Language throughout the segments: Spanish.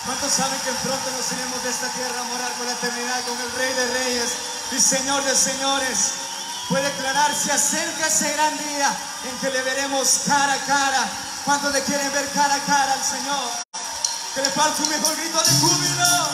¿Cuántos saben que pronto nos iremos de esta tierra a morar por la eternidad con el Rey de Reyes y Señor de Señores? Puede declarar, se acerca ese gran día en que le veremos cara a cara. ¿Cuántos le quieren ver cara a cara al Señor? Que le falte un mejor grito de júbilo.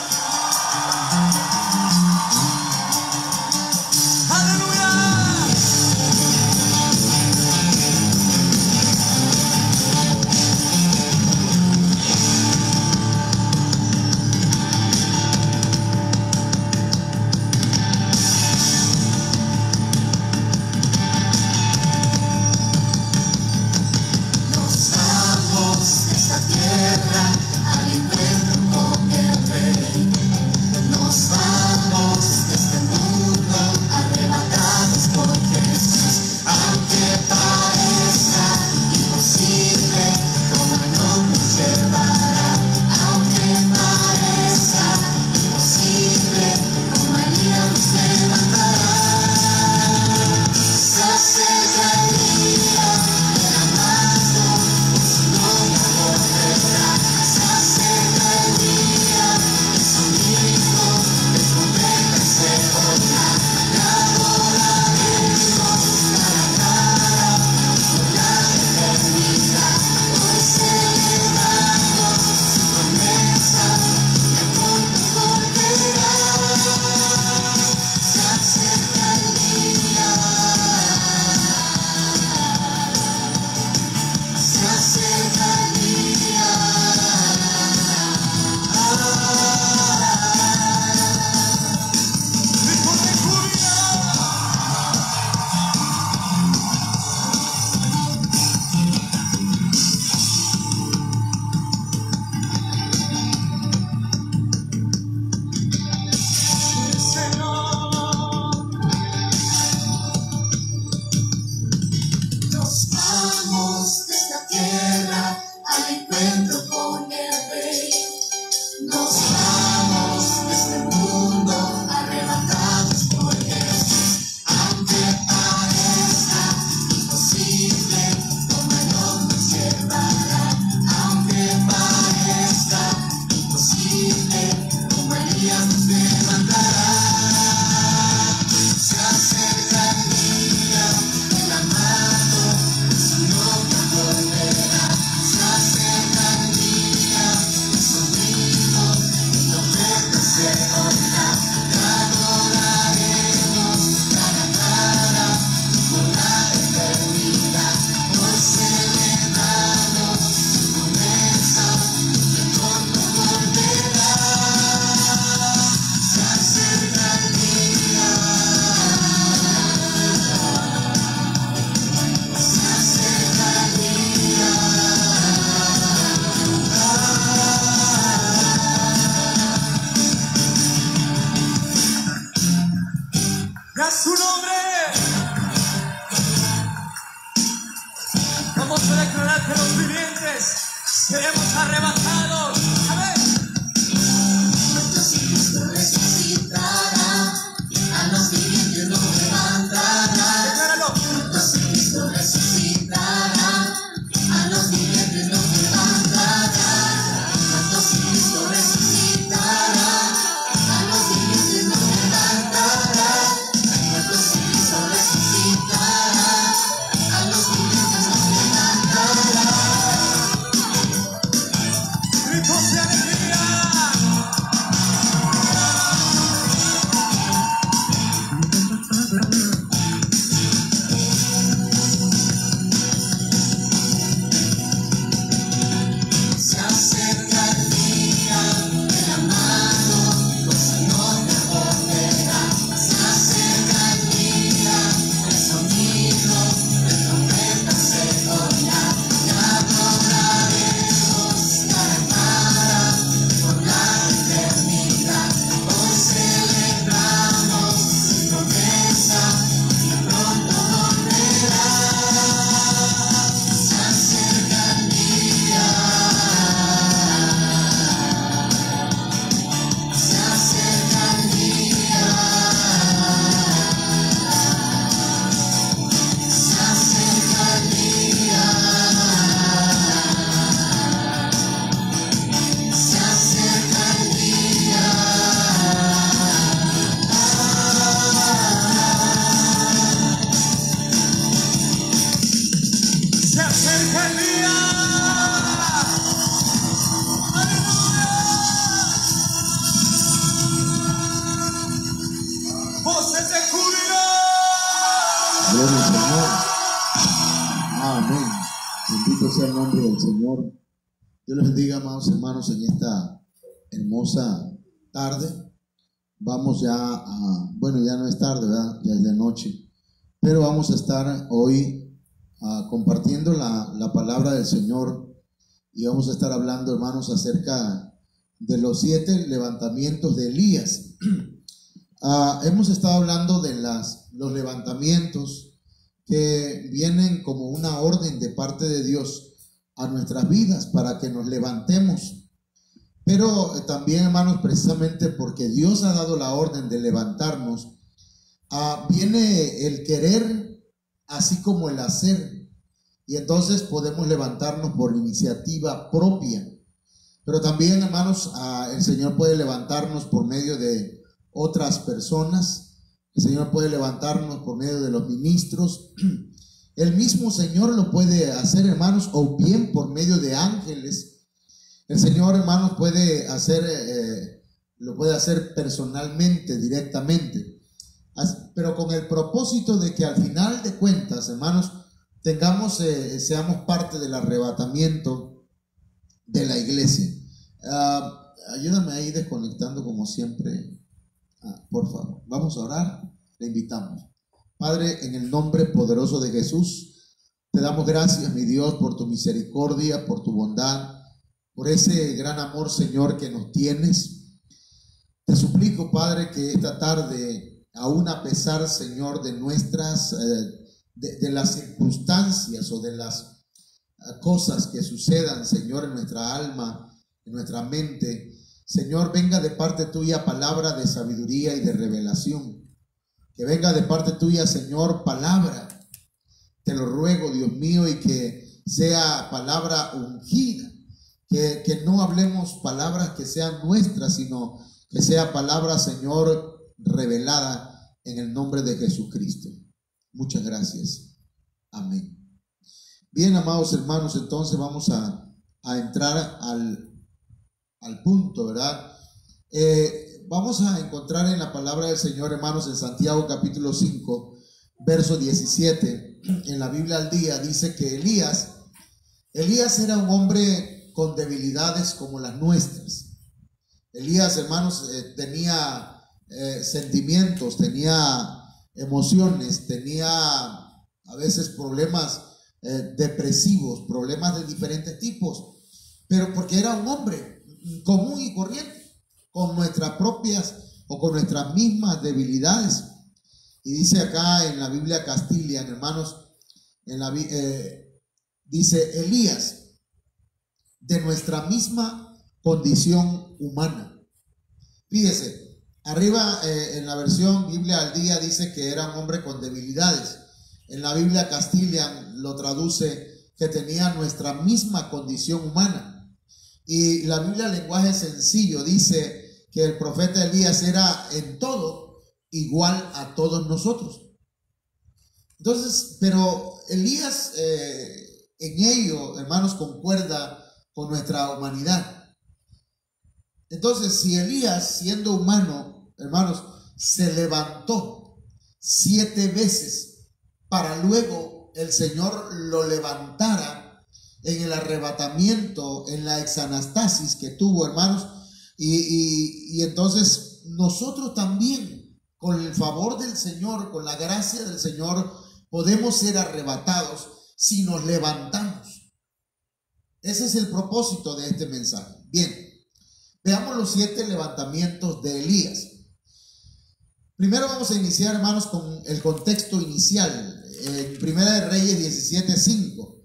Su nombre. Vamos a declarar que los vivientes seremos arrebatados. A ver. Cuando si Cristo resucitará, a los vivientes los levantará. Decláralo. Cuando si Cristo resucitará, a los vivientes los levantará. Cuando si Cristo resucitará, a los vivientes los levantará. nombre del Señor. Dios les bendiga, amados hermanos, en esta hermosa tarde. Vamos ya ya no es tarde, ¿verdad? Ya es de noche. Pero vamos a estar hoy compartiendo la palabra del Señor. Y vamos a estar hablando, hermanos, acerca de los 7 levantamientos de Elías. Hemos estado hablando de los levantamientos que vienen como una orden de parte de Dios a nuestras vidas para que nos levantemos. Pero también, hermanos, precisamente porque Dios ha dado la orden de levantarnos, viene el querer así como el hacer. Y entonces podemos levantarnos por iniciativa propia. Pero también, hermanos, el Señor puede levantarnos por medio de otras personas. El Señor puede levantarnos por medio de los ministros. El mismo Señor lo puede hacer, hermanos, o bien por medio de ángeles. El Señor, hermanos, lo puede hacer personalmente, directamente. Pero con el propósito de que al final de cuentas, hermanos, seamos parte del arrebatamiento de la iglesia. Ayúdame ahí desconectando como siempre. Por favor, vamos a orar, le invitamos. Padre, en el nombre poderoso de Jesús, te damos gracias, mi Dios, por tu misericordia, por tu bondad, por ese gran amor, Señor, que nos tienes. Te suplico, Padre, que esta tarde, aún a pesar, Señor, de nuestras, de las circunstancias o de las cosas que sucedan, Señor, en nuestra alma, en nuestra mente, Señor, venga de parte tuya palabra de sabiduría y de revelación. Que venga de parte tuya, Señor, palabra. Te lo ruego, Dios mío, y que sea palabra ungida. Que no hablemos palabras que sean nuestras, sino que sea palabra, Señor, revelada en el nombre de Jesucristo. Muchas gracias. Amén. Bien, amados hermanos, entonces vamos a entrar al punto, ¿verdad? Vamos a encontrar en la palabra del Señor, hermanos, en Santiago capítulo 5, verso 17, en la Biblia al día, dice que Elías era un hombre con debilidades como las nuestras. Elías, hermanos, tenía sentimientos, tenía emociones, tenía a veces problemas depresivos, problemas de diferentes tipos, pero porque era un hombre común y corriente, con nuestras propias o con nuestras mismas debilidades. Y dice acá en la Biblia Castilian, hermanos, dice Elías, de nuestra misma condición humana. Fíjese, arriba en la versión Biblia al día dice que era un hombre con debilidades. En la Biblia Castilian lo traduce que tenía nuestra misma condición humana. Y la Biblia, lenguaje sencillo, dice que el profeta Elías era en todo igual a todos nosotros. Entonces, pero Elías en ello, hermanos, concuerda con nuestra humanidad. Entonces, si Elías, siendo humano, hermanos, se levantó 7 veces para luego el Señor lo levantara en el arrebatamiento, en la exanastasis que tuvo, hermanos, y entonces nosotros también, con el favor del Señor, con la gracia del Señor, podemos ser arrebatados si nos levantamos. Ese es el propósito de este mensaje. Bien, veamos los 7 levantamientos de Elías. Primero vamos a iniciar, hermanos, con el contexto inicial. En Primera de Reyes 17:5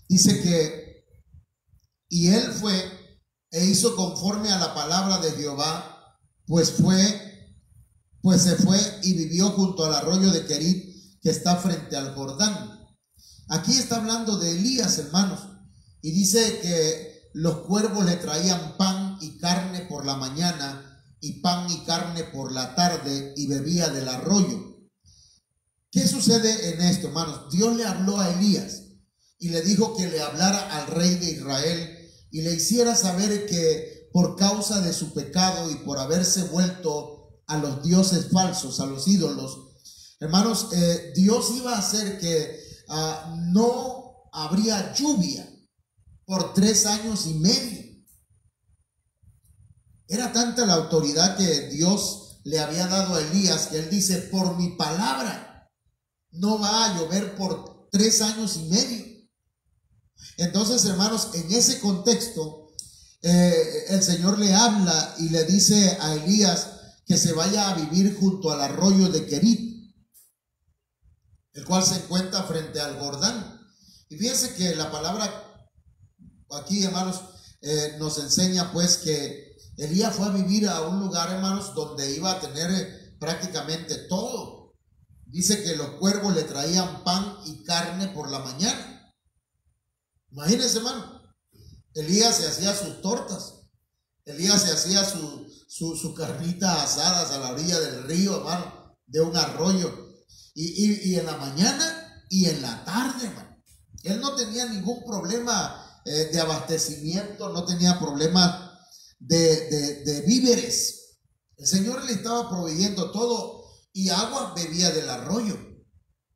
dice que y él fue e hizo conforme a la palabra de Jehová, pues se fue y vivió junto al arroyo de Querit, que está frente al Jordán. Aquí está hablando de Elías, hermanos, y dice que los cuervos le traían pan y carne por la mañana y pan y carne por la tarde, y bebía del arroyo. ¿Qué sucede en esto, hermanos? Dios le habló a Elías y le dijo que le hablara al rey de Israel y le hiciera saber que por causa de su pecado y por haberse vuelto a los dioses falsos, a los ídolos, hermanos, Dios iba a hacer que no habría lluvia por 3 años y medio. Era tanta la autoridad que Dios le había dado a Elías que él dice, por mi palabra no va a llover por 3 años y medio. Entonces, hermanos, en ese contexto, el Señor le habla y le dice a Elías que se vaya a vivir junto al arroyo de Querit, el cual se encuentra frente al Jordán. Y fíjense que la palabra aquí, hermanos, nos enseña pues que Elías fue a vivir a un lugar, hermanos, donde iba a tener prácticamente todo. Dice que los cuervos le traían pan y carne por la mañana. Imagínense, hermano, Elías se hacía sus tortas, Elías se hacía sus carnitas asadas a la orilla del río, hermano, de un arroyo, y en la mañana y en la tarde, hermano. Él no tenía ningún problema de abastecimiento, no tenía problema de víveres. El Señor le estaba proveyendo todo, y agua bebía del arroyo.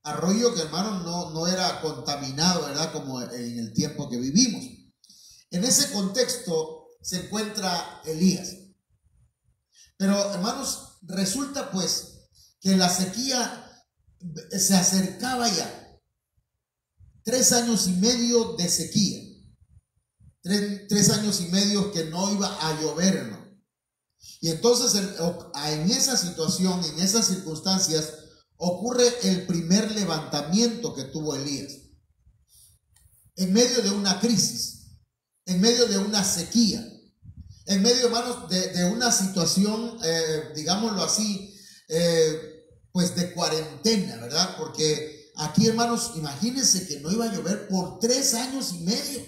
Arroyo que, hermanos, no era contaminado, ¿verdad? Como en el tiempo que vivimos. En ese contexto se encuentra Elías. Pero, hermanos, resulta pues que la sequía se acercaba ya. 3 años y medio de sequía. 3 años y medio que no iba a llover, ¿no? Y entonces en esa situación, en esas circunstancias, ocurre el primer levantamiento que tuvo Elías. En medio de una crisis, en medio de una sequía, en medio, hermanos, de una situación, digámoslo así, pues de cuarentena, ¿verdad? Porque aquí, hermanos, imagínense que no iba a llover por 3 años y medio.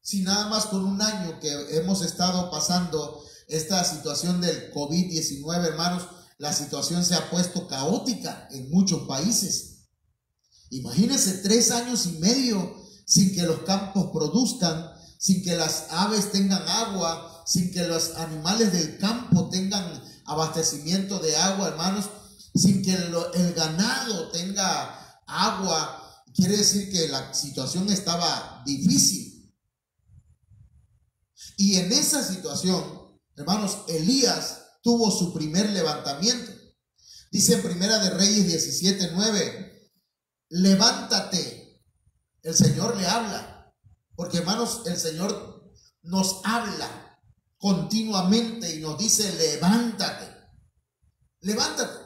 Si nada más con un año que hemos estado pasando esta situación del COVID-19, hermanos, la situación se ha puesto caótica en muchos países. Imagínense 3 años y medio sin que los campos produzcan, sin que las aves tengan agua, sin que los animales del campo tengan abastecimiento de agua, hermanos, sin que el ganado tenga agua. Quiere decir que la situación estaba difícil. Y en esa situación, hermanos, Elías tuvo su primer levantamiento. Dice en Primera de Reyes 17:9, levántate. El Señor le habla, porque, hermanos, el Señor nos habla continuamente y nos dice, levántate, levántate.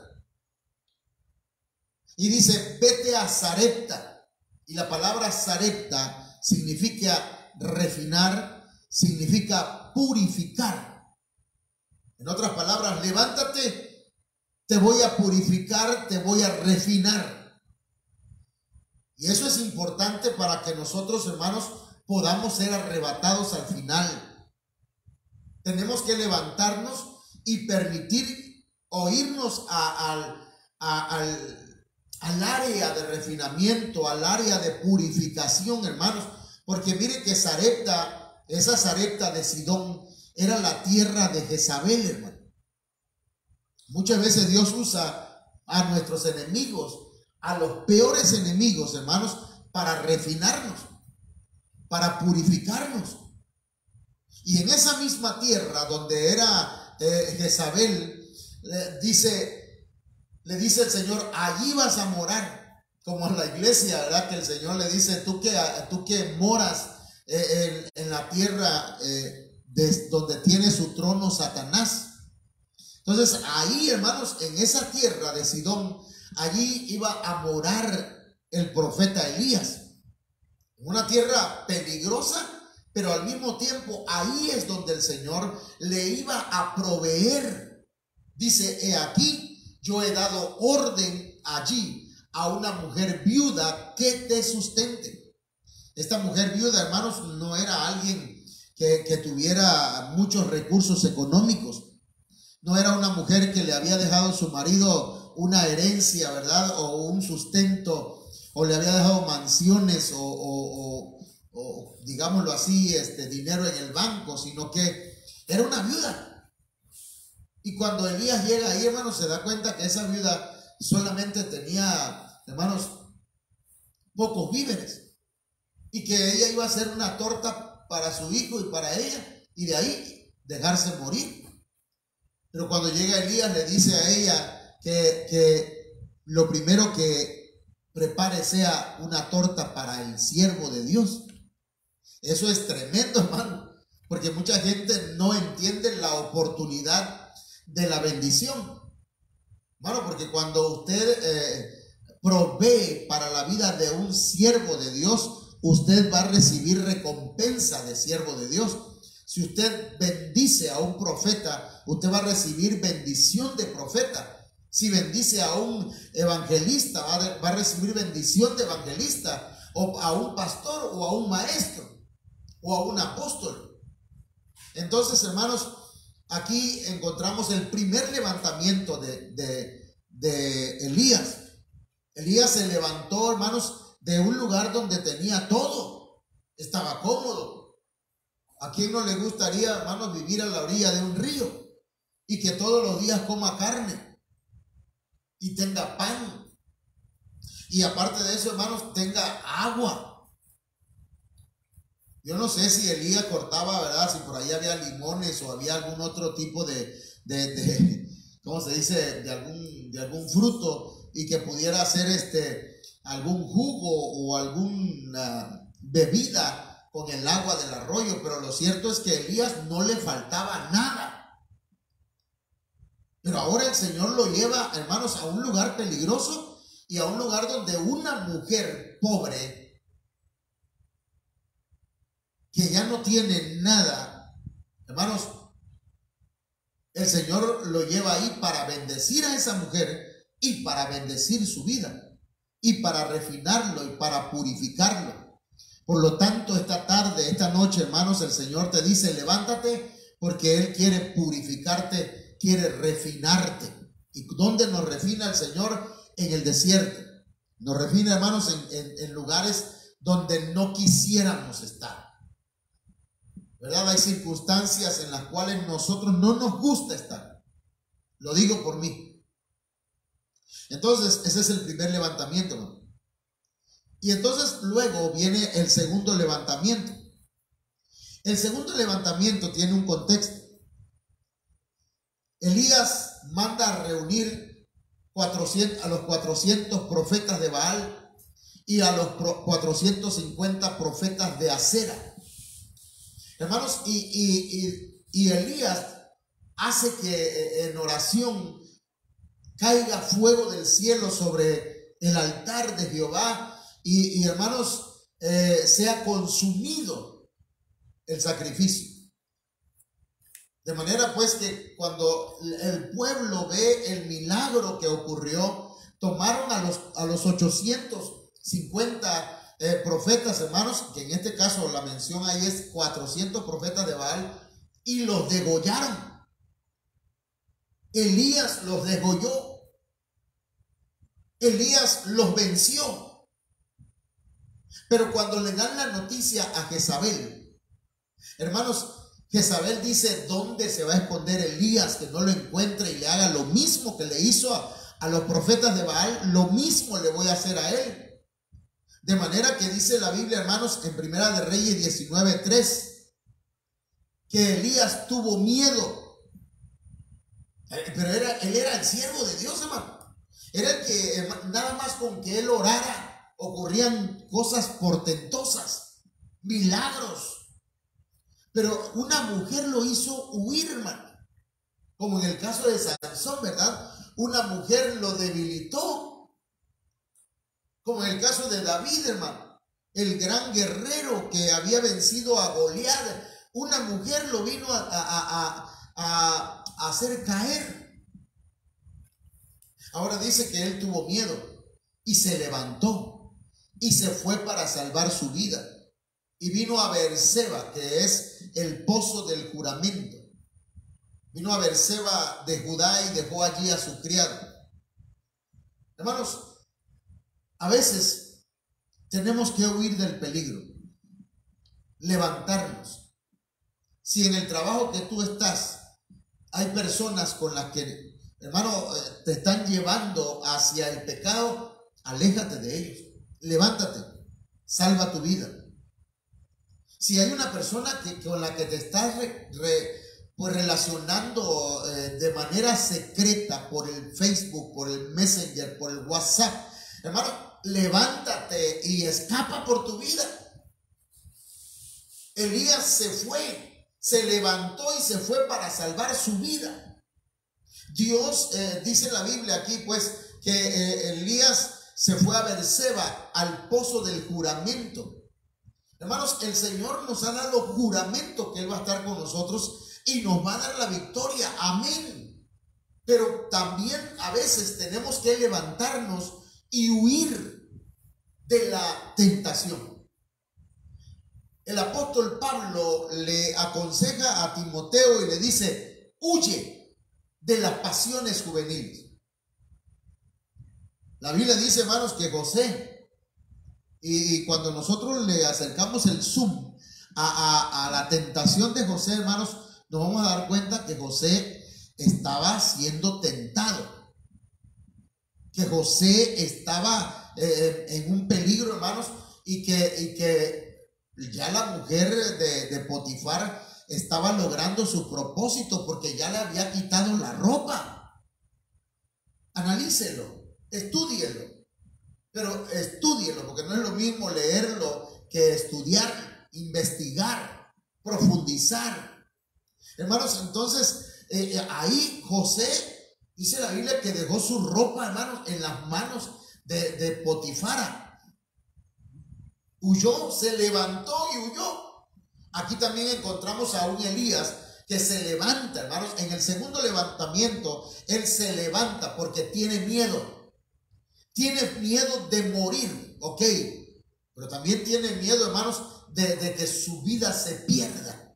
Y dice, vete a Sarepta. Y la palabra Sarepta significa refinar, significa purificar. En otras palabras, levántate, te voy a purificar, te voy a refinar. Y eso es importante para que nosotros, hermanos, podamos ser arrebatados al final. Tenemos que levantarnos y permitir o irnos al área de refinamiento, al área de purificación, hermanos. Porque mire que Sarepta, esa Sarepta de Sidón, era la tierra de Jezabel, hermano. Muchas veces Dios usa a nuestros enemigos, a los peores enemigos, hermanos, para refinarnos, para purificarnos. Y en esa misma tierra donde era Jezabel, le dice el Señor, allí vas a morar. Como en la iglesia, ¿verdad? Que el Señor le dice, tú que moras en la tierra donde tiene su trono Satanás. Entonces ahí, hermanos, en esa tierra de Sidón, allí iba a morar el profeta Elías. Una tierra peligrosa, pero al mismo tiempo ahí es donde el Señor le iba a proveer. Dice, he aquí, yo he dado orden allí a una mujer viuda que te sustente. Esta mujer viuda, hermanos, no era alguien que tuviera muchos recursos económicos. No era una mujer que le había dejado a su marido una herencia, ¿verdad? O un sustento, o le había dejado mansiones, o digámoslo así, dinero en el banco, sino que era una viuda. Y cuando Elías llega ahí, hermanos, se da cuenta que esa viuda solamente tenía, hermanos, pocos víveres. y que ella iba a hacer una torta para su hijo y para ella, y de ahí dejarse morir. Pero cuando llega Elías le dice a ella que lo primero que prepare sea una torta para el siervo de Dios. Eso es tremendo, hermano, porque mucha gente no entiende la oportunidad de la bendición. Hermano, porque cuando usted provee para la vida de un siervo de Dios, usted va a recibir recompensa de siervo de Dios. Si usted bendice a un profeta, usted va a recibir bendición de profeta. Si bendice a un evangelista, va a recibir bendición de evangelista, o a un pastor, o a un maestro, o a un apóstol. Entonces, hermanos, aquí encontramos el primer levantamiento de Elías. Elías se levantó, hermanos, de un lugar donde tenía todo, estaba cómodo. ¿A quién no le gustaría, hermanos, vivir a la orilla de un río y que todos los días coma carne y tenga pan? Y aparte de eso, hermanos, tenga agua. Yo no sé si Elías cortaba, ¿verdad? Si por ahí había limones o había algún otro tipo ¿cómo se dice? De algún fruto, y que pudiera hacer algún jugo o alguna bebida con el agua del arroyo. Pero lo cierto es que a Elías no le faltaba nada. Pero ahora el Señor lo lleva, hermanos, a un lugar peligroso y a un lugar donde una mujer pobre, que ya no tiene nada, hermanos, el Señor lo lleva ahí para bendecir a esa mujer y para bendecir su vida y para refinarlo y para purificarlo. Por lo tanto, esta tarde, esta noche, hermanos, el Señor te dice: levántate, porque Él quiere purificarte, quiere refinarte. ¿Y dónde nos refina el Señor? En el desierto. Nos refina, hermanos, en lugares donde no quisiéramos estar, ¿verdad? Hay circunstancias en las cuales nosotros no nos gusta estar. Lo digo por mí. Entonces, ese es el primer levantamiento, hermano. Y entonces luego viene el segundo levantamiento. El segundo levantamiento tiene un contexto. Elías manda a reunir a los 400 profetas de Baal y a los 450 profetas de Acera. Hermanos, y Elías hace que en oración caiga fuego del cielo sobre el altar de Jehová y hermanos, sea consumido el sacrificio. De manera pues que cuando el pueblo ve el milagro que ocurrió, tomaron a los 850 profetas, hermanos, que en este caso la mención ahí es 400 profetas de Baal, y los degollaron. Elías los degolló. Elías los venció. Pero cuando le dan la noticia a Jezabel, hermanos, Jezabel dice: ¿dónde se va a esconder Elías? Que no lo encuentre y le haga lo mismo que le hizo a los profetas de Baal, lo mismo le voy a hacer a él. De manera que dice la Biblia, hermanos, en Primera de Reyes 19:3, que Elías tuvo miedo. Pero él era el siervo de Dios, hermano. Era el que, nada más con que él orara, ocurrían cosas portentosas, milagros. Pero una mujer lo hizo huir, hermano. Como en el caso de Sansón, ¿verdad? Una mujer lo debilitó. Como en el caso de David, hermano, el gran guerrero que había vencido a Goliat. Una mujer lo vino a hacer caer. Ahora dice que él tuvo miedo y se levantó y se fue para salvar su vida. Y vino a Beerseba, que es el pozo del juramento. Vino a Beerseba de Judá y dejó allí a su criado. Hermanos, a veces tenemos que huir del peligro, levantarnos. Si en el trabajo que tú estás hay personas con las que, hermano, te están llevando hacia el pecado, aléjate de ellos. Levántate, salva tu vida. Si hay una persona con la que te estás pues relacionando de manera secreta por el Facebook, por el Messenger, por el WhatsApp, hermano, levántate y escapa por tu vida. Elías se fue, se levantó y se fue para salvar su vida. Dios dice en la Biblia aquí pues que Elías se fue a Berseba, al pozo del juramento. Hermanos, el Señor nos ha dado juramento que Él va a estar con nosotros y nos va a dar la victoria. Amén. Pero también a veces tenemos que levantarnos y huir de la tentación. El apóstol Pablo le aconseja a Timoteo y le dice: huye de las pasiones juveniles. La Biblia dice, hermanos, que José, y cuando nosotros le acercamos el zoom a la tentación de José, hermanos, nos vamos a dar cuenta que José estaba siendo tentado, que José estaba en un peligro, hermanos, y que ya la mujer de Potifar estaba logrando su propósito porque ya le había quitado la ropa. Analícelo, estúdielo, pero estúdielo, porque no es lo mismo leerlo que estudiar, investigar, profundizar. Hermanos, entonces ahí José, dice la Biblia, que dejó su ropa, hermanos, en las manos de Potifara. Huyó, se levantó y huyó. Aquí también encontramos a un Elías que se levanta, hermanos. En el segundo levantamiento, él se levanta porque tiene miedo. Tiene miedo de morir, ok, pero también tiene miedo, hermanos, de que su vida se pierda.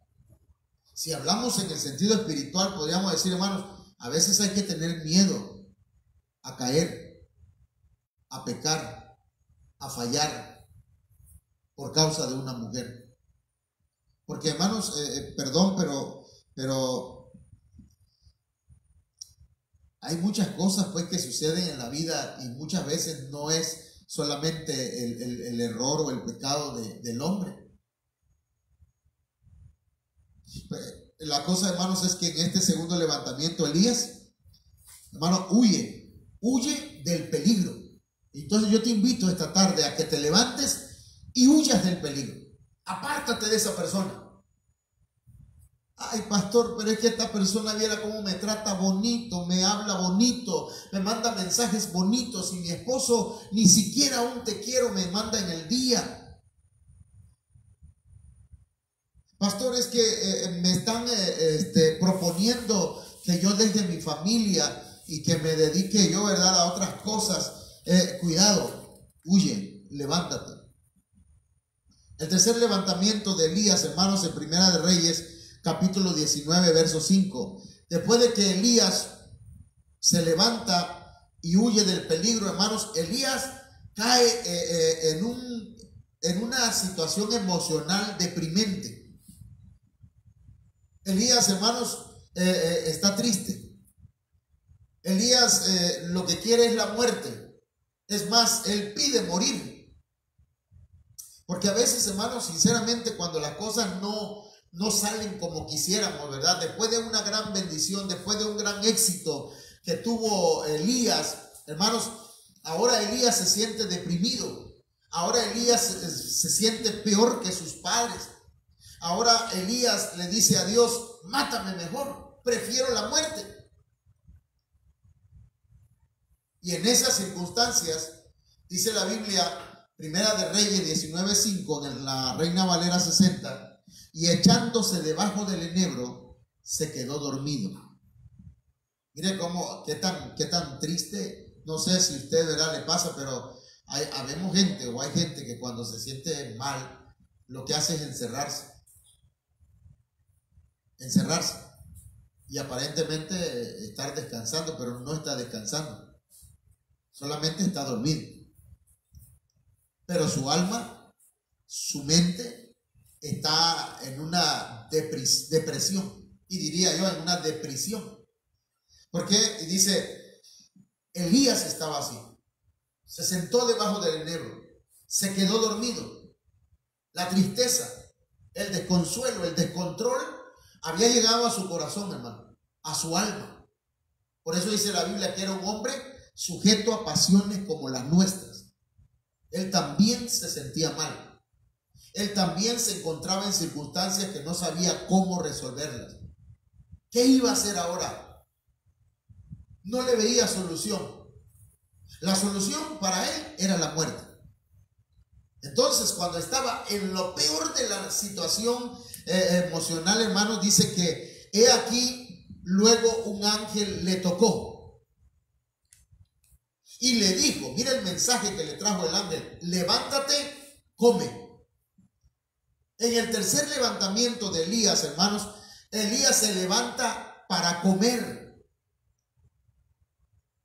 Si hablamos en el sentido espiritual, podríamos decir, hermanos, a veces hay que tener miedo a caer, a pecar, a fallar por causa de una mujer. Porque, hermanos, perdón, pero hay muchas cosas pues que suceden en la vida y muchas veces no es solamente el error o el pecado del hombre. La cosa, hermanos, es que en este segundo levantamiento Elías, hermano, huye del peligro. Entonces yo te invito esta tarde a que te levantes y huyas del peligro. Apártate de esa persona. Ay, pastor, pero es que esta persona viera cómo me trata bonito, me habla bonito, me manda mensajes bonitos, y mi esposo ni siquiera un te quiero me manda en el día. Pastor, es que me están proponiendo que yo deje mi familia y que me dedique yo, ¿verdad?, a otras cosas. Cuidado, huye, levántate. El tercer levantamiento de Elías, hermanos, en Primera de Reyes, capítulo 19, verso 5. Después de que Elías se levanta y huye del peligro, hermanos, Elías cae en una situación emocional deprimente. Elías, hermanos, está triste. Elías lo que quiere es la muerte. Es más, él pide morir. Porque a veces, hermanos, sinceramente, cuando las cosas no salen como quisiéramos, ¿verdad? Después de una gran bendición, después de un gran éxito que tuvo Elías, hermanos, ahora Elías se siente deprimido. Ahora Elías se siente peor que sus padres. Ahora Elías le dice a Dios: mátame mejor, prefiero la muerte. Y en esas circunstancias, dice la Biblia, Primera de Reyes 19:5, en la Reina Valera 60, y echándose debajo del enebro, se quedó dormido. Mire cómo, qué tan triste. No sé si a usted, ¿verdad?, le pasa, pero habemos gente, o hay gente que cuando se siente mal, lo que hace es encerrarse y aparentemente estar descansando, pero no está descansando, solamente está dormido. Pero su alma, su mente está en una depresión, y diría yo en una depresión. Porque dice, Elías estaba así, se sentó debajo del enebro, se quedó dormido. La tristeza, el desconsuelo, el descontrol había llegado a su corazón, hermano, a su alma. Por eso dice la Biblia que era un hombre sujeto a pasiones como las nuestras. Él también se sentía mal. Él también se encontraba en circunstancias que no sabía cómo resolverlas. ¿Qué iba a hacer ahora? No le veía solución. La solución para él era la muerte. Entonces, cuando estaba en lo peor de la situación emocional, hermanos, dice que he aquí, luego un ángel le tocó y le dijo, mira el mensaje que le trajo el ángel: levántate, come. En el tercer levantamiento de Elías, hermanos, Elías se levanta para comer.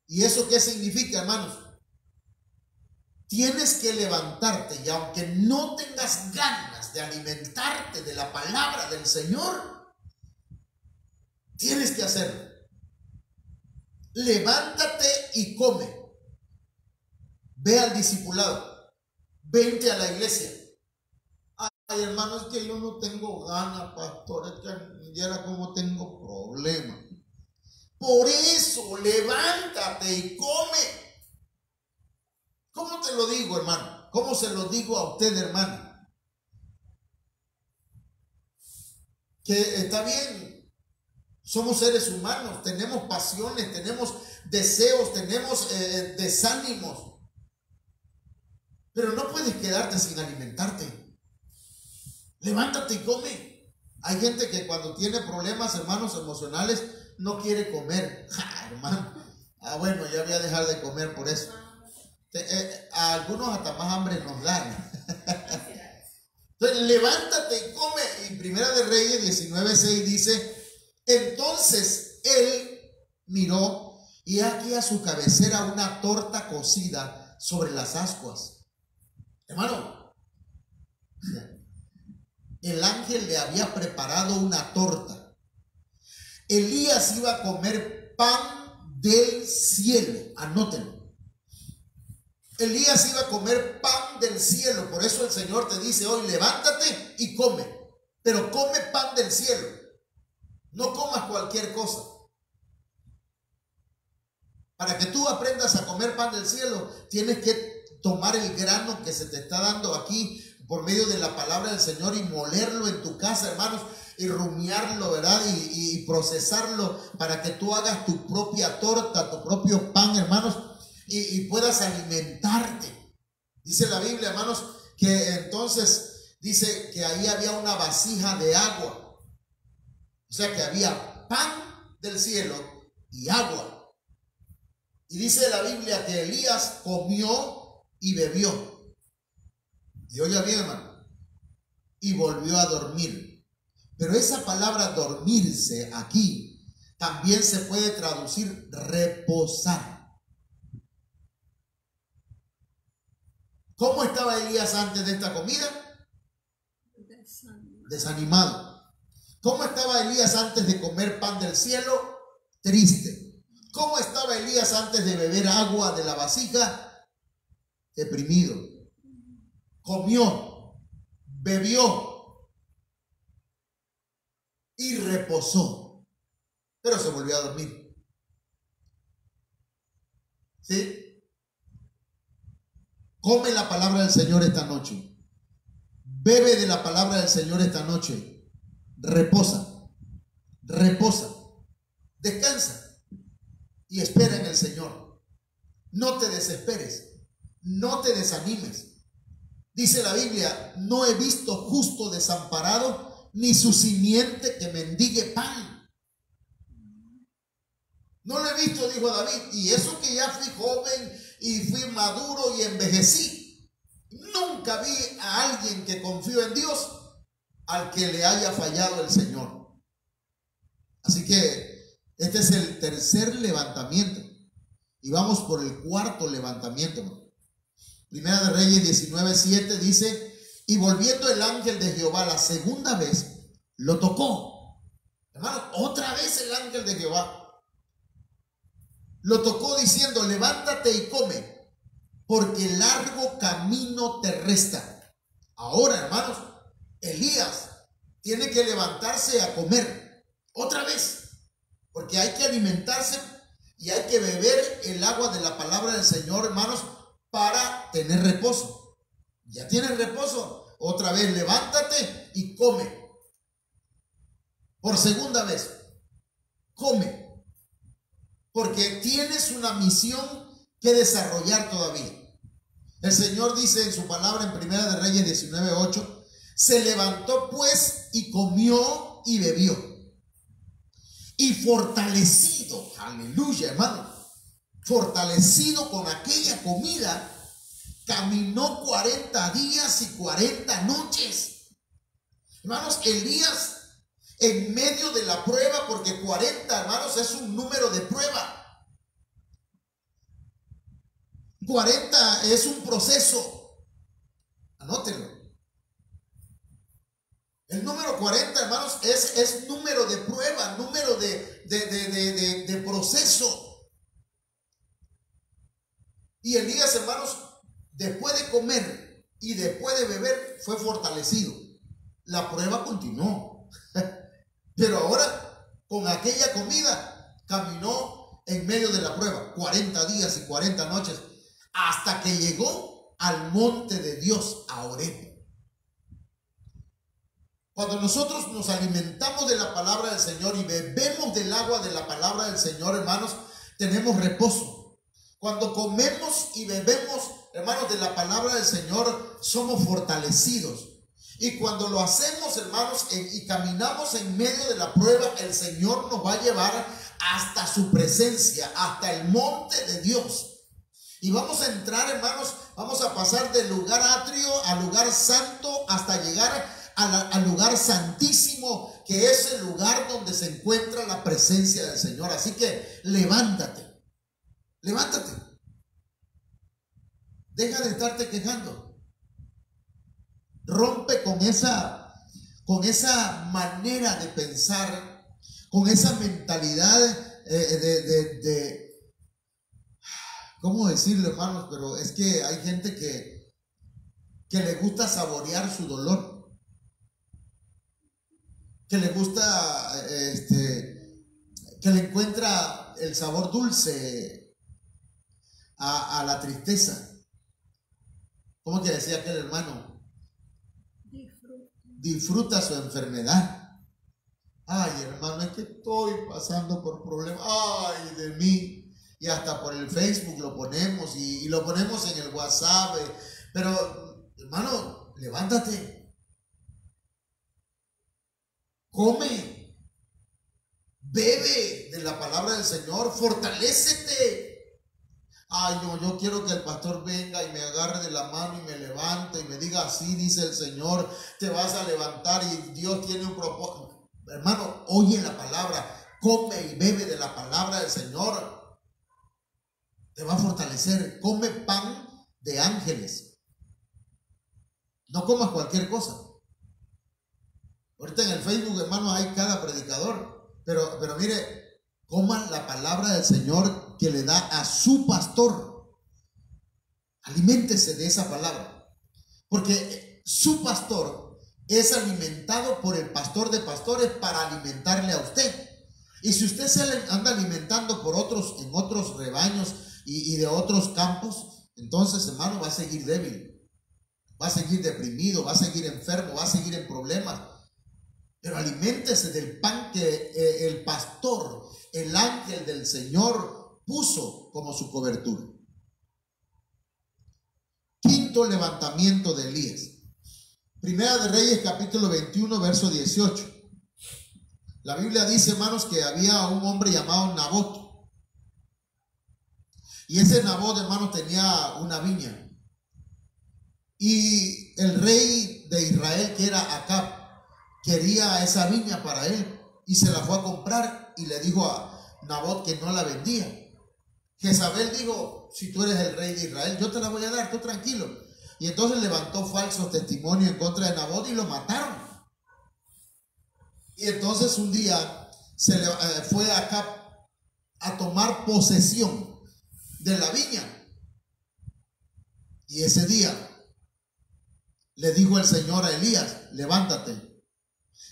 ¿Y eso qué significa, hermanos? Tienes que levantarte, y aunque no tengas ganas de alimentarte de la palabra del Señor, tienes que hacerlo. Levántate y come. Ve al discipulado. Vente a la iglesia. Ay, hermano, es que yo no tengo ganas, pastor, es que viera cómo tengo problemas. Por eso, levántate y come. ¿Cómo te lo digo, hermano? ¿Cómo se lo digo a usted, hermano? Que está bien, somos seres humanos, tenemos pasiones, tenemos deseos, tenemos desánimos, pero no puedes quedarte sin alimentarte. Levántate y come. Hay gente que cuando tiene problemas, hermanos, emocionales, no quiere comer. ¡Ja, hermano! Bueno, ya voy a dejar de comer por eso. A algunos hasta más hambre nos dan. Entonces, levántate y come. Y Primera de Reyes 19:6 dice: entonces él miró, y aquí a su cabecera una torta cocida sobre las ascuas. Hermano, el ángel le había preparado una torta. Elías iba a comer pan del cielo. Anótenlo. Elías iba a comer pan del cielo. Por eso el Señor te dice hoy: levántate y come. Pero come pan del cielo. No comas cualquier cosa. Para que tú aprendas a comer pan del cielo, tienes que tomar el grano que se te está dando aquí por medio de la palabra del Señor y molerlo en tu casa, hermanos, y rumiarlo, ¿verdad? Y procesarlo para que tú hagas tu propia torta, tu propio pan, hermanos, y puedas alimentarte. Dice la Biblia, hermanos, que entonces dice que ahí había una vasija de agua. O sea que había pan del cielo y agua. Y dice la Biblia que Elías comió y bebió. Y oiga bien, hermano, y volvió a dormir. Pero esa palabra dormirse aquí también se puede traducir reposar. ¿Cómo estaba Elías antes de esta comida? Desanimado. ¿Cómo estaba Elías antes de comer pan del cielo? Triste. ¿Cómo estaba Elías antes de beber agua de la vasija? Deprimido. Comió, bebió y reposó, pero se volvió a dormir. ¿Sí? Come la palabra del Señor esta noche. Bebe de la palabra del Señor esta noche. Reposa. Reposa. Descansa. Y espera en el Señor. No te desesperes. No te desanimes. Dice la Biblia: no he visto justo desamparado, ni su simiente que mendigue pan. No lo he visto, dijo David. Y eso que ya fui joven y fui maduro y envejecí. Nunca vi a alguien que confió en Dios al que le haya fallado el Señor. Así que este es el tercer levantamiento. Y vamos por el cuarto levantamiento. Primera de Reyes 19:7 dice: y volviendo el ángel de Jehová la segunda vez, lo tocó. Hermano, otra vez el ángel de Jehová lo tocó diciendo: levántate y come, porque largo camino te resta. Ahora, hermanos, Elías tiene que levantarse a comer otra vez, porque hay que alimentarse y hay que beber el agua de la palabra del Señor, hermanos, para tener reposo. Ya tienes reposo, otra vez levántate y come. Por segunda vez, come, porque tienes una misión que desarrollar todavía. El Señor dice en su palabra en Primera de Reyes 19:8, se levantó pues y comió y bebió. Y fortalecido, aleluya, hermano, fortalecido con aquella comida, caminó 40 días y 40 noches. Hermanos, Elías, en medio de la prueba, porque 40, hermanos, es un número de prueba. 40 es un proceso. Anótenlo. El número 40, hermanos, es número de prueba, número de proceso. Y Elías, hermanos, después de comer y después de beber, fue fortalecido. La prueba continuó. Pero ahora, con aquella comida, caminó en medio de la prueba 40 días y 40 noches, hasta que llegó al monte de Dios, a Horeb. Cuando nosotros nos alimentamos de la palabra del Señor y bebemos del agua de la palabra del Señor, hermanos, tenemos reposo. Cuando comemos y bebemos, hermanos, de la palabra del Señor, somos fortalecidos. Y cuando lo hacemos, hermanos, y caminamos en medio de la prueba, el Señor nos va a llevar hasta su presencia, hasta el monte de Dios. Y vamos a entrar, hermanos, vamos a pasar del lugar atrio al lugar santo hasta llegar al lugar santísimo, que es el lugar donde se encuentra la presencia del Señor. Así que levántate, levántate. Deja de estarte quejando. Rompe con esa manera de pensar, con esa mentalidad ¿cómo decirlo, hermanos? Pero es que hay gente que le gusta saborear su dolor, que le gusta, que le encuentra el sabor dulce a la tristeza. ¿Cómo que decía aquel hermano? Disfruta su enfermedad. Ay, hermano, es que estoy pasando por problemas. Ay, de mí. Y hasta por el Facebook lo ponemos y lo ponemos en el WhatsApp. Pero, hermano, levántate. Come. Bebe de la palabra del Señor. Fortalécete. Ay, no, yo quiero que el pastor venga y me agarre de la mano y me levante y me diga, así dice el Señor, te vas a levantar y Dios tiene un propósito. Hermano, oye la palabra, come y bebe de la palabra del Señor. Te va a fortalecer. Come pan de ángeles. No comas cualquier cosa. Ahorita en el Facebook, hermano, hay cada predicador. Pero mire, coman la palabra del Señor que le da a su pastor. Aliméntese de esa palabra, porque su pastor es alimentado por el pastor de pastores para alimentarle a usted. Y si usted se anda alimentando por otros, en otros rebaños y de otros campos, entonces, hermano, va a seguir débil, va a seguir deprimido, va a seguir enfermo, va a seguir en problemas. Pero aliméntese del pan que el pastor, el ángel del Señor, puso como su cobertura. Quinto levantamiento de Elías. Primera de Reyes, capítulo 21, verso 18. La Biblia dice, hermanos, que había un hombre llamado Nabot. Y ese Nabot, hermanos, tenía una viña. Y el rey de Israel, que era Acab, quería esa viña para él y se la fue a comprar y le dijo a Nabot que no la vendía. Jezabel dijo, si tú eres el rey de Israel, yo te la voy a dar, tú tranquilo. Y entonces levantó falsos testimonios en contra de Nabot y lo mataron. Y entonces un día fue Acab a tomar posesión de la viña. Y ese día le dijo el Señor a Elías, levántate,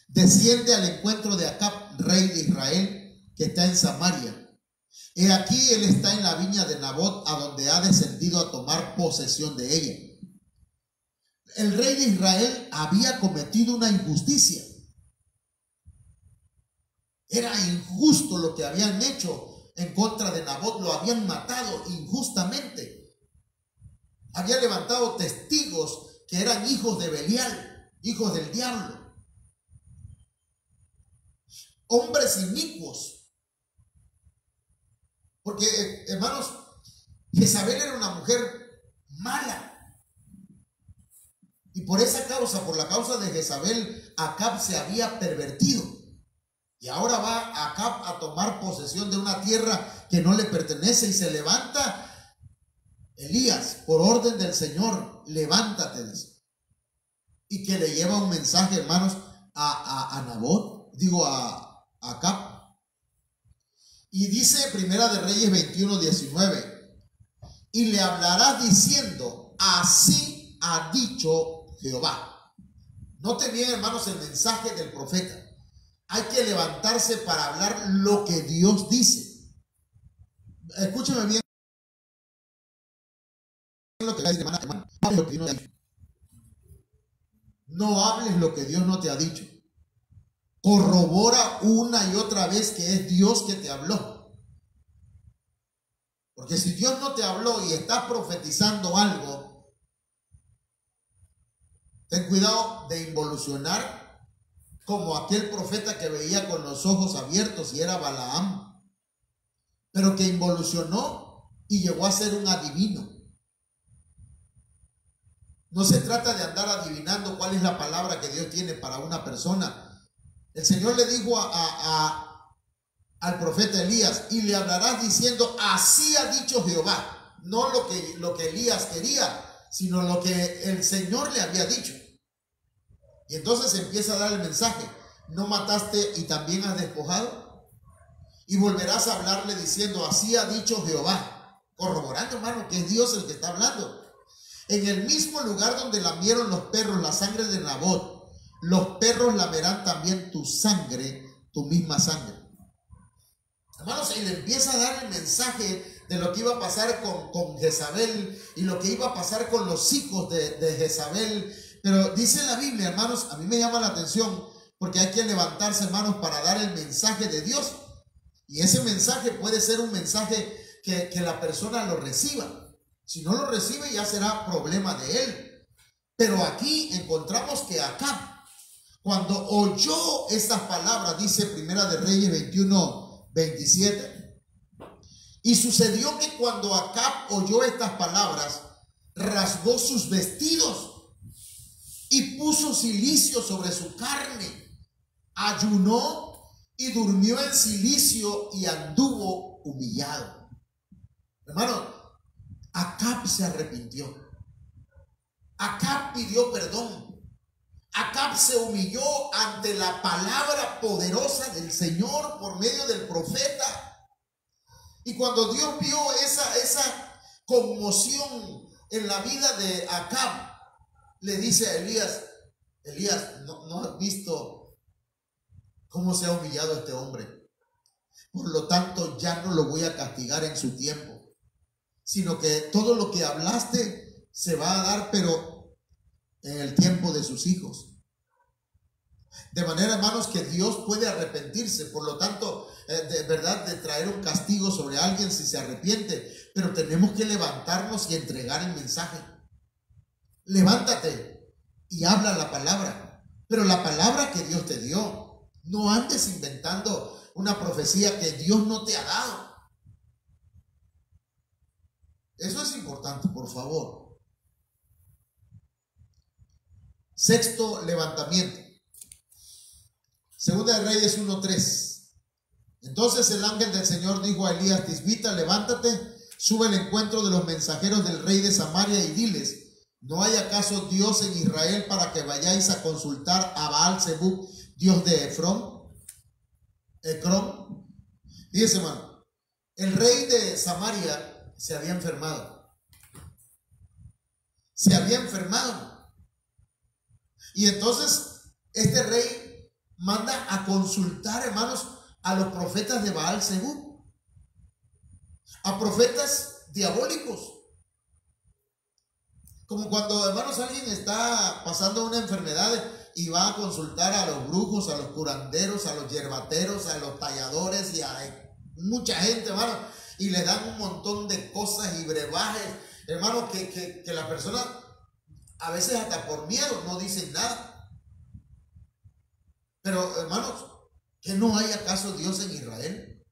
desciende al encuentro de Acab, rey de Israel, que está en Samaria. He aquí él está en la viña de Nabot, a donde ha descendido a tomar posesión de ella. El rey de Israel había cometido una injusticia. Era injusto lo que habían hecho en contra de Nabot. Lo habían matado injustamente. Había levantado testigos que eran hijos de Belial, hijos del diablo, hombres inicuos. Porque, hermanos, Jezabel era una mujer mala. Y por esa causa, por la causa de Jezabel, Acab se había pervertido. Y ahora va Acab a tomar posesión de una tierra que no le pertenece, y se levanta Elías por orden del Señor. Levántate, dice. Y que le lleva un mensaje, hermanos, a Nabot, digo a Acab. Y dice Primera de Reyes 21:19, y le hablarás diciendo: así ha dicho Jehová. Note bien, hermanos, el mensaje del profeta. Hay que levantarse para hablar lo que Dios dice. Escúcheme bien lo que dice, hermana. Lo que Dios no te ha dicho. No hables lo que Dios no te ha dicho. Corrobora una y otra vez que es Dios que te habló. Porque si Dios no te habló y estás profetizando algo, ten cuidado de involucionar como aquel profeta que veía con los ojos abiertos y era Balaam, pero que involucionó y llegó a ser un adivino. No se trata de andar adivinando cuál es la palabra que Dios tiene para una persona. El Señor le dijo al profeta Elías: y le hablarás diciendo: así ha dicho Jehová. No lo que Elías quería, sino lo que el Señor le había dicho. Y entonces empieza a dar el mensaje: ¿no mataste y también has despojado? Y volverás a hablarle diciendo: así ha dicho Jehová. Corroborando, hermano, que es Dios el que está hablando. En el mismo lugar donde lamieron los perros la sangre de Nabot, los perros lamerán también tu sangre, tu misma sangre. Hermanos, y le empieza a dar el mensaje de lo que iba a pasar con Jezabel y lo que iba a pasar con los hijos de Jezabel. Pero dice la Biblia, hermanos, a mí me llama la atención, porque hay que levantarse, hermanos, para dar el mensaje de Dios. Y ese mensaje puede ser un mensaje que la persona lo reciba. Si no lo recibe, ya será problema de él. Pero aquí encontramos que Acab, cuando oyó estas palabras, dice Primera de Reyes 21:27, y sucedió que cuando Acab oyó estas palabras, rasgó sus vestidos y puso cilicio sobre su carne, ayunó y durmió en cilicio y anduvo humillado. Hermano, Acab se arrepintió. Acab pidió perdón. Acab se humilló ante la palabra poderosa del Señor por medio del profeta. Y cuando Dios vio esa conmoción en la vida de Acab, le dice a Elías: Elías, ¿no has visto cómo se ha humillado este hombre? Por lo tanto, ya no lo voy a castigar en su tiempo, sino que todo lo que hablaste se va a dar, pero en el tiempo de sus hijos. De manera, hermanos, que Dios puede arrepentirse. Por lo tanto, de verdad, de traer un castigo sobre alguien si se arrepiente. Pero tenemos que levantarnos y entregar el mensaje. Levántate y habla la palabra, pero la palabra que Dios te dio. No andes inventando una profecía que Dios no te ha dado. Eso es importante, por favor. Sexto levantamiento. Segunda de Reyes 1:3. Entonces el ángel del Señor dijo a Elías Tisbita: levántate, sube al encuentro de los mensajeros del rey de Samaria y diles: ¿no hay acaso Dios en Israel para que vayáis a consultar a Baal-Zebub, Dios de Ecrón? Fíjense, hermano, el rey de Samaria se había enfermado. Y entonces este rey manda a consultar, hermanos, a los profetas de Baal Zebub, a profetas diabólicos. Como cuando, hermanos, alguien está pasando una enfermedad y va a consultar a los brujos, a los curanderos, a los yerbateros, a los talladores y a mucha gente, hermano, y le dan un montón de cosas y brebajes, hermano, que las personas a veces hasta por miedo no dicen nada. Pero, hermanos, ¿que no hay acaso Dios en Israel?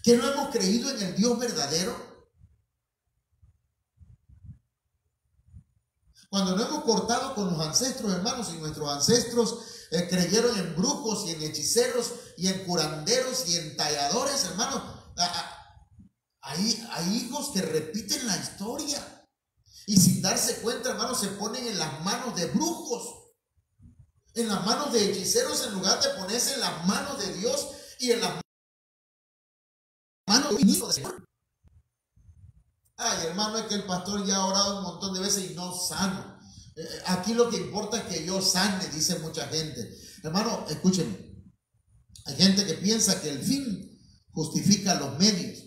¿Que no hemos creído en el Dios verdadero? Cuando no hemos cortado con los ancestros, hermanos, y nuestros ancestros creyeron en brujos y en hechiceros y en curanderos y en talladores, hermanos, hay hijos que repiten la historia y sin darse cuenta, hermanos, se ponen en las manos de brujos, en las manos de hechiceros, en lugar de ponerse en las manos de Dios y en las manos del Hijo del Señor. Ay, hermano, es que el pastor ya ha orado un montón de veces y no sano. Aquí lo que importa es que yo sane, dice mucha gente. Hermano, escúchenme. Hay gente que piensa que el fin justifica los medios.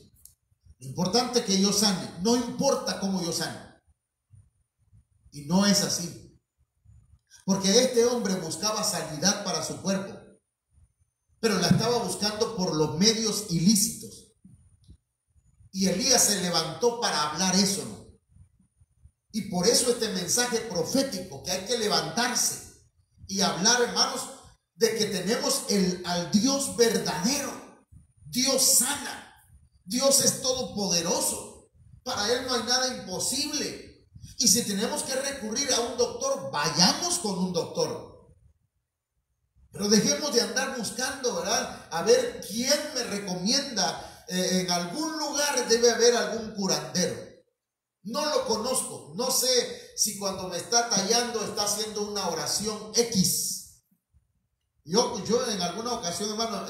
Lo importante es que yo sane. No importa cómo yo sane. Y no es así. Porque este hombre buscaba sanidad para su cuerpo, pero la estaba buscando por los medios ilícitos. Y Elías se levantó para hablar eso, ¿no? Y por eso este mensaje profético, que hay que levantarse y hablar, hermanos, de que tenemos al Dios verdadero. Dios sana. Dios es todopoderoso. Para Él no hay nada imposible. Y si tenemos que recurrir a un doctor, vayamos con un doctor. Pero dejemos de andar buscando, ¿verdad? A ver quién me recomienda. En algún lugar debe haber algún curandero. No lo conozco. No sé si cuando me está tallando está haciendo una oración X. Yo en alguna ocasión, hermano,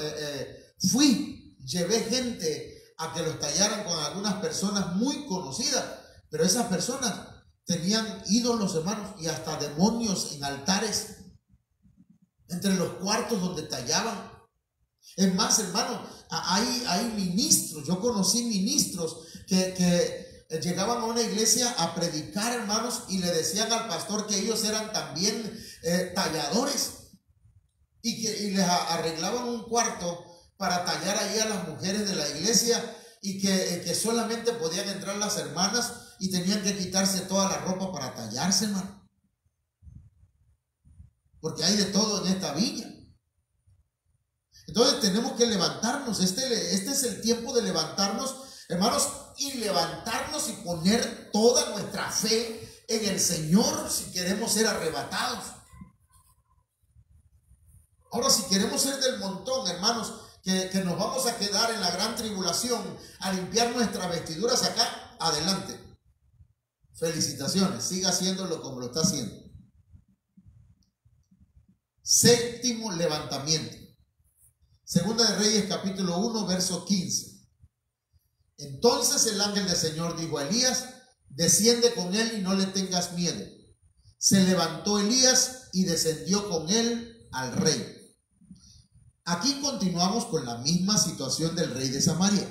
llevé gente a que los tallaran con algunas personas muy conocidas. Pero esas personas tenían ídolos, hermanos, y hasta demonios en altares entre los cuartos donde tallaban. Es más, hermano, hay ministros. Yo conocí ministros que llegaban a una iglesia a predicar, hermanos, y le decían al pastor que ellos eran también talladores y les arreglaban un cuarto para tallar ahí a las mujeres de la iglesia y que solamente podían entrar las hermanas y tenían que quitarse toda la ropa para tallarse, hermano. Porque hay de todo en esta viña. Entonces tenemos que levantarnos. Este es el tiempo de levantarnos, hermanos, y levantarnos y poner toda nuestra fe en el Señor si queremos ser arrebatados. Ahora, si queremos ser del montón, hermanos, que nos vamos a quedar en la gran tribulación a limpiar nuestras vestiduras acá, adelante. Felicitaciones, siga haciéndolo como lo está haciendo. Séptimo levantamiento. Segunda de Reyes, capítulo 1, verso 15. Entonces el ángel del Señor dijo a Elías: desciende con él y no le tengas miedo. Se levantó Elías y descendió con él al rey. Aquí continuamos con la misma situación del rey de Samaria,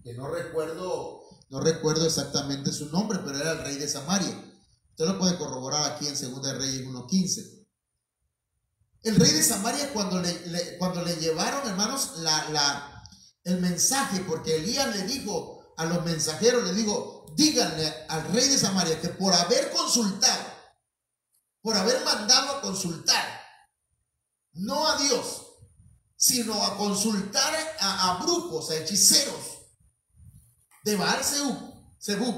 que no recuerdo exactamente su nombre, pero era el rey de Samaria. Usted lo puede corroborar aquí en Segunda de Reyes 1:15. El rey de Samaria, cuando le llevaron, hermanos, el mensaje, porque Elías le dijo a los mensajeros, le dijo: díganle al rey de Samaria que por haber consultado, por haber mandado a consultar, no a Dios, sino a consultar a brujos, a hechiceros de Baal Zebub,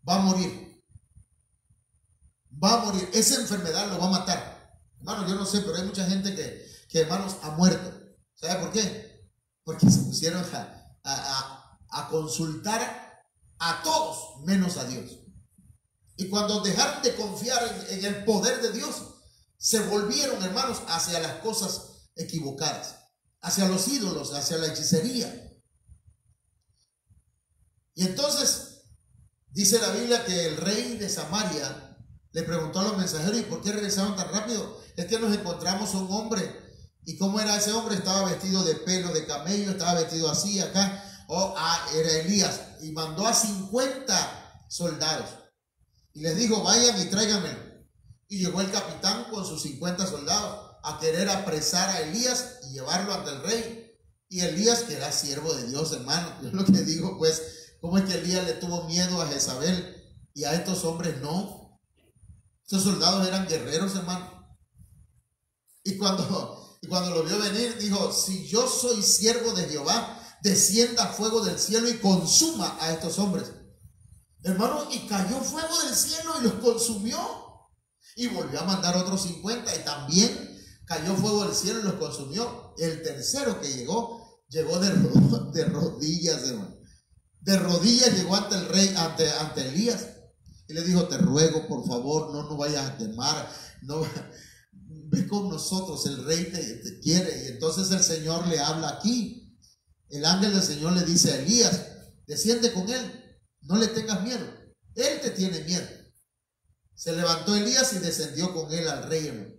va a morir. Va a morir. Esa enfermedad lo va a matar. Hermano, yo no sé, pero hay mucha gente que hermanos, ha muerto. ¿Sabe por qué? Porque se pusieron a consultar a todos menos a Dios. Y cuando dejaron de confiar en el poder de Dios, se volvieron, hermanos, hacia las cosas equivocadas, hacia los ídolos, hacia la hechicería. Y entonces dice la Biblia que el rey de Samaria Le preguntó a los mensajeros: ¿y por qué regresaron tan rápido? Es que nos encontramos un hombre. ¿Y cómo era ese hombre? Estaba vestido de pelo de camello, estaba vestido así acá. Era Elías. Y mandó a 50 soldados. Y les dijo: vayan y tráiganmelo. Y llegó el capitán con sus 50 soldados a querer apresar a Elías y llevarlo ante el rey. Y Elías, que era siervo de Dios, hermano, yo lo que digo, pues, ¿cómo es que Elías le tuvo miedo a Jezabel y a estos hombres no? Estos soldados eran guerreros, hermano. Y cuando lo vio venir, dijo: si yo soy siervo de Jehová, descienda fuego del cielo y consuma a estos hombres. Hermano, y cayó fuego del cielo y los consumió. Y volvió a mandar otros 50 y también cayó fuego del cielo y los consumió. El tercero que llegó de rodillas, hermano. De rodillas llegó ante el rey, ante Elías. Y le dijo: te ruego, por favor, no nos vayas a quemar. No, ve con nosotros, el rey te quiere. Y entonces el Señor le habla aquí. El ángel del Señor le dice a Elías: desciende con él, no le tengas miedo. Él te tiene miedo. Se levantó Elías y descendió con él al rey, hermano.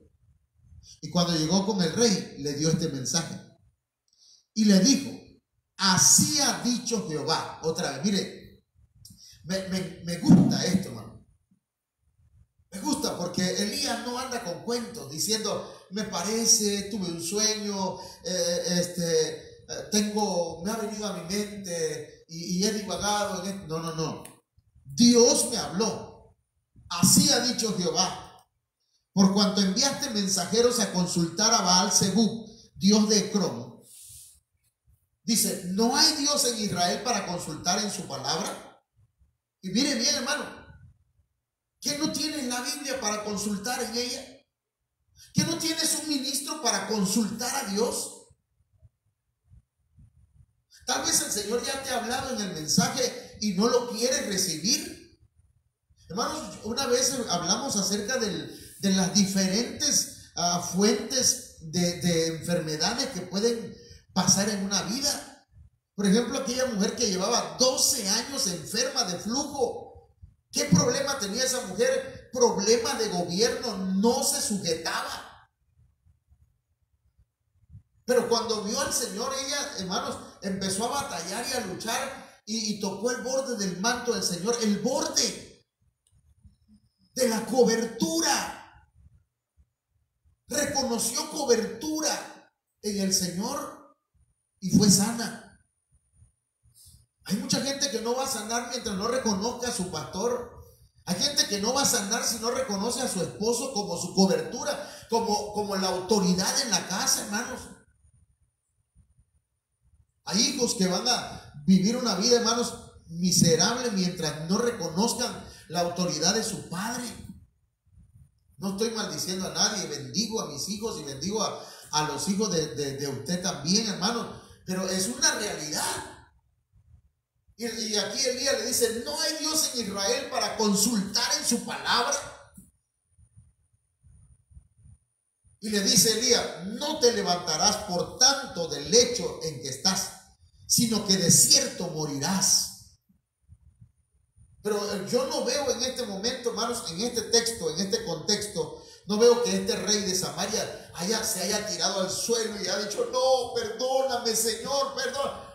Y cuando llegó con el rey, le dio este mensaje. Y le dijo: así ha dicho Jehová. Otra vez, mire, me gusta esto, hermano. Me gusta porque Elías no anda con cuentos diciendo: me parece, tuve un sueño, me ha venido a mi mente y he divagado en esto. No. Dios me habló. Así ha dicho Jehová: por cuanto enviaste mensajeros a consultar a Baal-Zebub, dios de Ecrón. Dice: no hay Dios en Israel para consultar en su palabra. Y mire bien, hermano, ¿qué no tienes la Biblia para consultar en ella? ¿Qué no tienes un ministro para consultar a Dios? Tal vez el Señor ya te ha hablado en el mensaje y no lo quieres recibir. Hermanos, una vez hablamos acerca de las diferentes fuentes de enfermedades que pueden pasar en una vida. Por ejemplo, aquella mujer que llevaba 12 años enferma de flujo. ¿Qué problema tenía esa mujer? Problema de gobierno, no se sujetaba. Pero cuando vio al Señor, ella, hermanos, empezó a batallar y a luchar y tocó el borde del manto del Señor, el borde de la cobertura. Reconoció cobertura en el Señor y fue sana. Hay mucha gente que no va a sanar mientras no reconozca a su pastor. Hay gente que no va a sanar si no reconoce a su esposo como su cobertura, como la autoridad en la casa, hermanos. Hay hijos que van a vivir una vida, hermanos, miserable mientras no reconozcan la autoridad de su padre. No estoy maldiciendo a nadie, bendigo a mis hijos y bendigo a los hijos de usted también, hermano, pero es una realidad. Y aquí Elías le dice: no hay Dios en Israel para consultar en su palabra. Y le dice Elías: no te levantarás por tanto del lecho en que estás, sino que de cierto morirás. Pero yo no veo en este momento, hermanos, en este texto, en este contexto, no veo que este rey de Samaria se haya tirado al suelo y haya dicho: no, perdóname, Señor, perdón,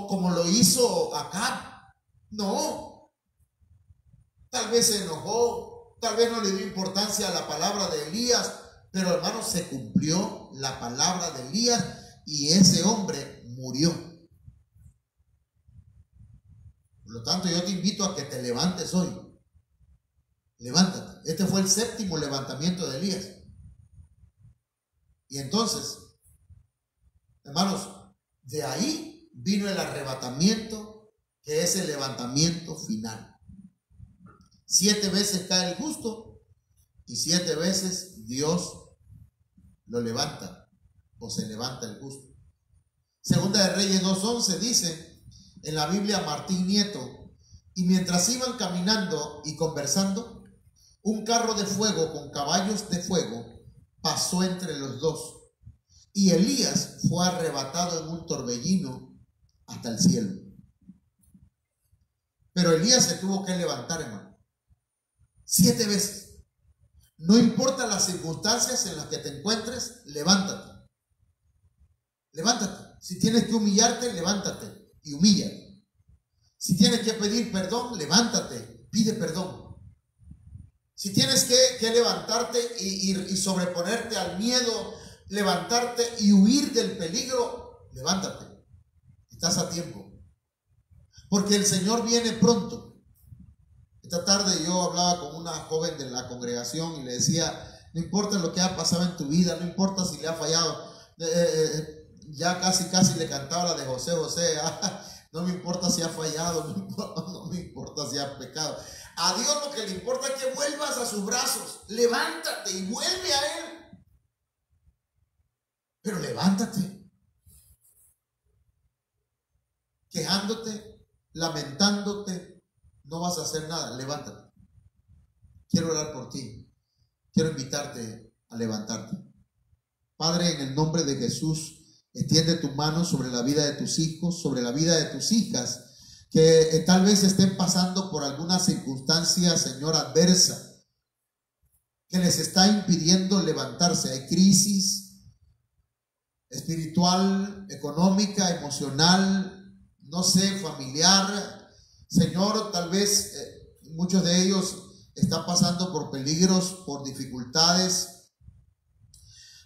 como lo hizo Acab. No. Tal vez se enojó, tal vez no le dio importancia a la palabra de Elías, pero, hermanos, se cumplió la palabra de Elías y ese hombre murió. Por lo tanto, yo te invito a que te levantes hoy. Levántate. Este fue el 7º levantamiento de Elías. Y entonces, hermanos, de ahí vino el arrebatamiento, que es el levantamiento final. 7 veces cae el justo y 7 veces Dios lo levanta, o se levanta el justo. Segunda de Reyes 2:11 dice en la Biblia Martín Nieto: y mientras iban caminando y conversando, un carro de fuego con caballos de fuego pasó entre los dos, y Elías fue arrebatado en un torbellino hasta el cielo. Pero Elías se tuvo que levantar, hermano, 7 veces. No importa las circunstancias en las que te encuentres, levántate. Levántate. Si tienes que humillarte, levántate y humilla. Si tienes que pedir perdón, levántate, pide perdón. Si tienes que levantarte y sobreponerte al miedo, levantarte y huir del peligro, levántate. Estás a tiempo. Porque el Señor viene pronto. Esta tarde yo hablaba con una joven de la congregación y le decía, no importa lo que ha pasado en tu vida, no importa si le ha fallado. Ya casi le cantaba la de José José. No me importa si ha fallado, no me importa si ha pecado. A Dios lo que le importa es que vuelvas a sus brazos. Levántate y vuelve a Él. Pero levántate. Quejándote, lamentándote, no vas a hacer nada. Levántate. Quiero orar por ti. Quiero invitarte a levantarte. Padre, en el nombre de Jesús, extiende tu mano sobre la vida de tus hijos, sobre la vida de tus hijas, que tal vez estén pasando por alguna circunstancia, Señor, adversa, que les está impidiendo levantarse. Hay crisis espiritual, económica, emocional, no sé, familiar. Señor, tal vez muchos de ellos están pasando por peligros, por dificultades.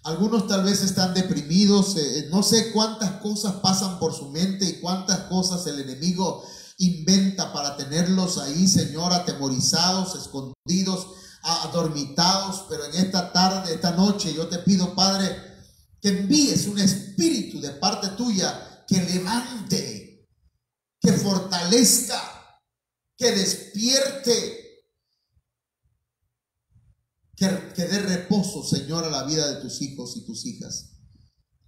Algunos tal vez están deprimidos, no sé cuántas cosas pasan por su mente y cuántas cosas el enemigo inventa para tenerlos ahí, Señor, atemorizados, escondidos, adormitados. Pero en esta tarde, esta noche, yo te pido, Padre, que envíes un espíritu de parte tuya que levante, que fortalezca, que despierte, que dé reposo, Señor, a la vida de tus hijos y tus hijas.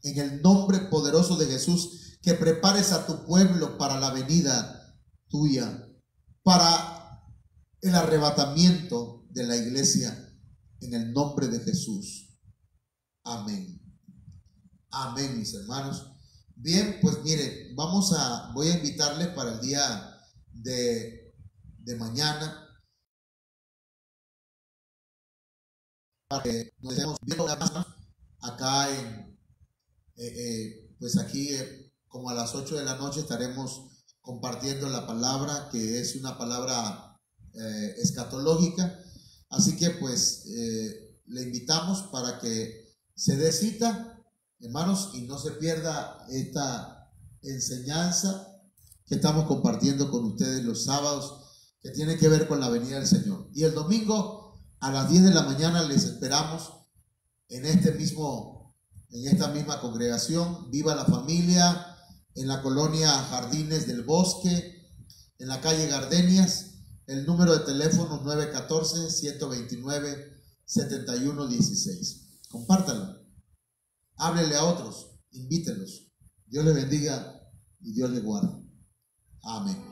En el nombre poderoso de Jesús, que prepares a tu pueblo para la venida tuya, para el arrebatamiento de la iglesia, en el nombre de Jesús. Amén. Amén, mis hermanos. Bien, pues mire, voy a invitarles para el día de mañana, para que nos estemos viendo acá pues aquí como a las 8 de la noche estaremos compartiendo la palabra, que es una palabra escatológica. Así que pues le invitamos para que se dé cita, hermanos, y no se pierda esta enseñanza que estamos compartiendo con ustedes los sábados, que tiene que ver con la venida del Señor. Y el domingo a las 10 de la mañana les esperamos en esta misma congregación, Viva la Familia, en la colonia Jardines del Bosque, en la calle Gardenias. El número de teléfono 914-129-7116. Compártanlo, háblele a otros, invítenlos. Dios les bendiga y Dios les guarde. Amén.